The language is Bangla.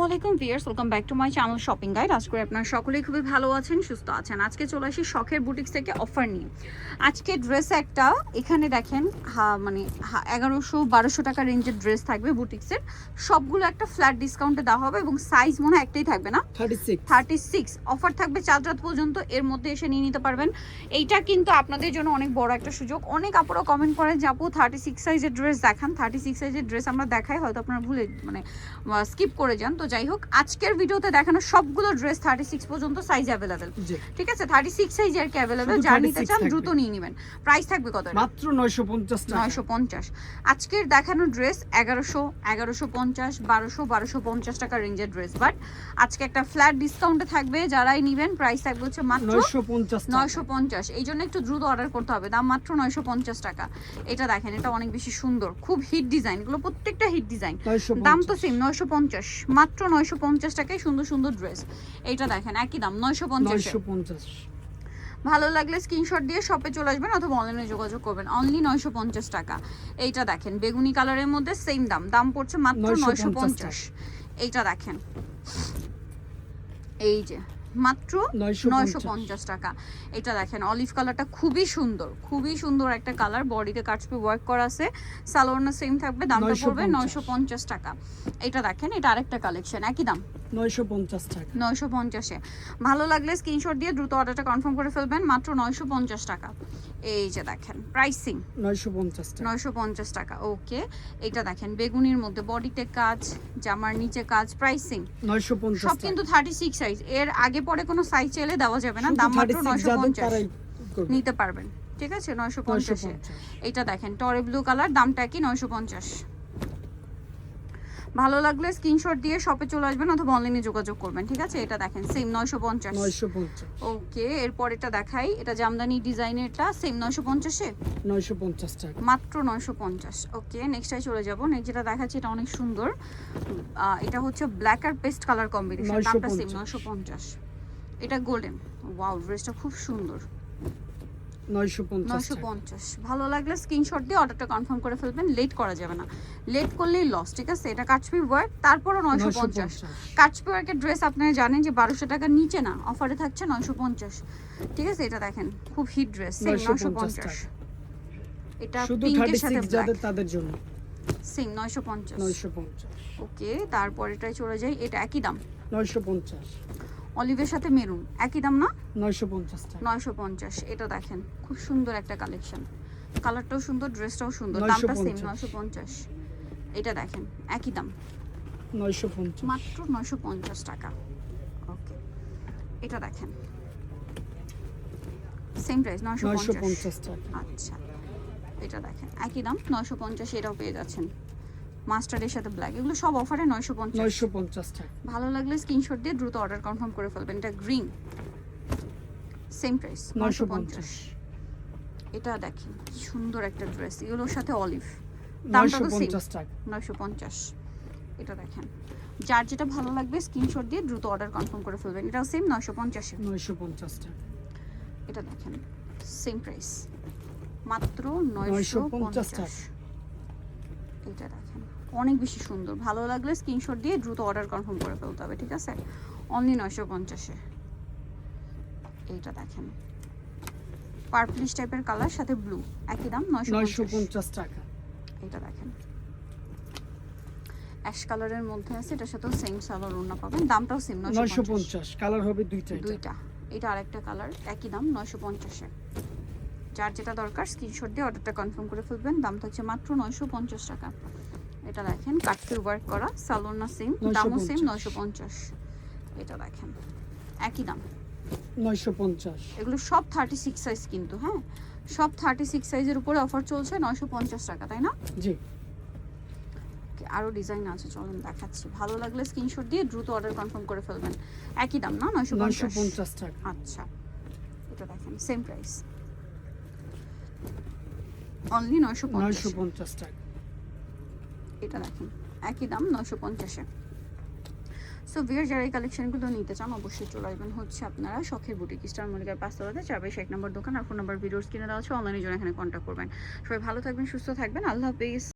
আলাইকুম viewers, welcome back to my channel shopping guide. আজকে আপনারা সকলেই খুবই ভালো আছেন, সুস্থ আছেন। আজকে চলে আসি শখের বুটিক্স থেকে অফার নিয়ে। আজকে ড্রেস একটা এখানে দেখেন 1100-1200 টাকা রেঞ্জের ড্রেস থাকবে বুটিক্সের। সবগুলো একটা ফ্ল্যাট ডিসকাউন্টে দেওয়া হবে এবং সাইজ মনে হয় একটাই থাকবে না, 36 অফার থাকবে 4 রাত পর্যন্ত। এর মধ্যে এসে নিয়ে নিতে পারবেন। এইটা কিন্তু আপনাদের জন্য অনেক বড় একটা সুযোগ। অনেক আপুরা কমেন্ট করেন যে আপু 36 সাইজের ড্রেস দেখান। 36 সাইজের ড্রেস আমরা দেখাই, হয়তো আপনারা ভুলে স্কিপ করে যান। তো যাই হোক, আজকের ভিডিওতে দেখানো সবগুলো ড্রেস 36 পর্যন্ত সাইজ অ্যাভেলেবেল। ঠিক আছে, 36 সাইজ আর কি অ্যাভেলেবেল। যারা নিতে চান দ্রুত নিয়ে নেবেন। প্রাইস থাকবে কত? মাত্র 950 টাকা। 950। আজকের দেখানো ড্রেস 1100, 1150, 1200, 1250 টাকা রেঞ্জের ড্রেস। বাট আজকে একটা ফ্ল্যাট ডিসকাউন্টে থাকবে, যারাই নেবেন প্রাইস থাকবে হচ্ছে মাত্র 950। এই জন্য একটু দ্রুত অর্ডার করতে হবে। দাম মাত্র 950 টাকা। এটা দেখেন, এটা অনেক বেশি সুন্দর, খুব হিট ডিজাইন। এগুলো প্রত্যেকটা হিট ডিজাইন। দাম তো সেম 950, মাত্র 950 টাকায় সুন্দর সুন্দর ড্রেস। এইটা দেখেন একই দাম 950। ভালো লাগলে স্ক্রিনশট দিয়ে শপে চলে আসবেন অথবা অনলাইনে যোগাযোগ করবেন। অনলি 950 টাকা। এইটা দেখেন বেগুনি কালারের মধ্যে সেম দাম, দাম পড়ছে মাত্র 950। এইটা দেখেন, এই যে মাত্র 950 টাকা। এটা দেখেন অলিভ কালারটা খুবই সুন্দর, খুবই সুন্দর একটা কালার। বডিতে কাটছপি ওয়ার্ক করা আছে, সালোয়ারটা সেম থাকবে, দামটা পড়বে 950 টাকা। এটা দেখেন, এটা আরেকটা কালেকশন, একই দাম 950 টাকা। 950 এ। ভালো লাগলে স্ক্রিনশট দিয়ে দ্রুত অর্ডারটা কনফার্ম করে ফেলবেন। মাত্র 950 টাকা। এই যে দেখেন প্রাইসিং 950 টাকা। ওকে, এটা দেখেন বেগুনির মধ্যে বডিতে কাজ, জামার নিচে কাজ, প্রাইসিং 950 সব কিন্তু 36 সাইজ। এর আগে পরে কোনো সাইজ চাইলে দেওয়া যাবে না। দাম মাত্র 950 নিতে পারবেন। ঠিক আছে, 950 এ। এটা দেখেন টরে ব্লু কালার, দামটা কি 950। ভালো লাগলে স্ক্রিনশট দিয়ে শপে চলে আসবেন অথবা অনলাইনে যোগাযোগ করবেন। ঠিক আছে, এটা দেখেন সেম 950। ওকে, এরপর এটা দেখাই, এটা জামদানি ডিজাইনের, এটা সেম 950 এ 950 টাকা, মাত্র 950। ওকে, নেক্সটটাই চলে যাব। নেক্সট যেটা দেখাচ্ছি এটা অনেক সুন্দর। এটা হচ্ছে ব্ল্যাক আর পেস্ট কালার কম্বিনেশন, দামটা সেম 950। এটা গোল্ডেন, ওয়াও ড্রেসটা খুব সুন্দর। 950। ভালো লাগলে স্ক্রিনশট দিয়ে অর্ডারটা কনফার্ম করে ফেলবেন, লেট করা যাবে না। লেট করলেই লস। ঠিক আছে, এটা কাটছপি ওয়ার্ক, তারপরও 950। কাটছপি ওয়ার্কের ড্রেস আপনারা জানেন যে 1200 টাকার নিচে না, অফারে থাকছে 950। ঠিক আছে, এটা দেখেন খুব হিট ড্রেস, সেম 950। এটা পিঙ্কের সাথে ব্ল্যাক, তাদের জন্য সেম 950। ওকে, তারপর এটাই চলে যাই, এটা একই দাম 950। অলিভের সাথে মেরুন, একই দাম না, 950 টাকা। 950। এটা দেখেন খুব সুন্দর একটা কালেকশন, কালারটাও সুন্দর, ড্রেসটাও সুন্দর, দামটা সেম 950। এটা দেখেন একই দাম 950, মাত্র 950 টাকা। ওকে, এটা দেখেন সেম প্রাইস 950 টাকা। আচ্ছা, এটা দেখেন একই দাম 950। এটাও পেয়ে যাচ্ছেন মাস্টার্ডের সাথে ব্ল্যাক, এগুলো সব অফারে 950 টাকা। ভালো লাগলে স্ক্রিনশট দিয়ে দ্রুত অর্ডার কনফার্ম করে ফেলবেন। এটা গ্রিন, সেম প্রাইস 950। এটা দেখেন সুন্দর একটা ড্রেস, এগুলোর সাথে অলিভ, দামটা তো সেম 950। এটা দেখেন, যার যেটা ভালো লাগবে স্ক্রিনশট দিয়ে দ্রুত অর্ডার কনফার্ম করে ফেলবেন। এটাও সেম 950 টাকা। এটা দেখেন সেম প্রাইস মাত্র 950 টাকা। এটা দেখেন অনেক বেশি সুন্দর। ভালো লাগলে স্ক্রিনশট দিয়ে দ্রুত অর্ডার কনফার্ম করে ফেলতে হবে। ঠিক আছে, অনলি 950 এ। এইটা দেখেন পার্পলিশ টাইপের কালার, সাথে ব্লু, একই দাম 950 টাকা। এটা দেখেন অ্যাশ কালারের মধ্যে আছে, এটার সাথেও সেম সালোয়ার ওড়না পাবেন, দামটাও সেম 950। কালার হবে দুইটা। এটা আরেকটা কালার, একই দাম 950 এ। যার যেটা দরকার স্ক্রিনশট দিয়ে অর্ডারটা কনফার্ম করে ফেলবেন। দামটা হচ্ছে মাত্র 950 টাকা। এটা দেখেন কাটফি ওয়ার্ক করা, সালোয়ারনা সেম, দামও সেম 950। এটা দেখেন একই দাম 950। এগুলো সব 36 সাইজ কিন্তু, হ্যাঁ সব 36 সাইজের উপরে অফার চলছে 950 টাকা, তাই না? জি। আরো ডিজাইন আছে, চলুন দেখাচ্ছি। ভালো লাগলে স্ক্রিনশট দিয়ে দ্রুত অর্ডার কনফার্ম করে ফেলবেন। একই দাম না, 950 টাকা। আচ্ছা, এটা দেখেন সেম প্রাইস অনলি 950 টাকা। এটা দেখেন একই দাম 950 এ। সো ভিউয়ার যারা এই কালেকশনগুলো নিতে চান অবশ্যই চলে আসবেন হচ্ছে আপনারা শখের বুটিক, স্টার মল্লিকার 5 তলাতে 4/1 নম্বর দোকান। আর ফোন নাম্বার ভিডিওস কিনে দেওয়া আছে, অনলাইনে জন্য এখানে কন্ট্যাক্ট করবেন। সবাই ভালো থাকবেন, সুস্থ থাকবেন, আল্লাহ হাফেজ।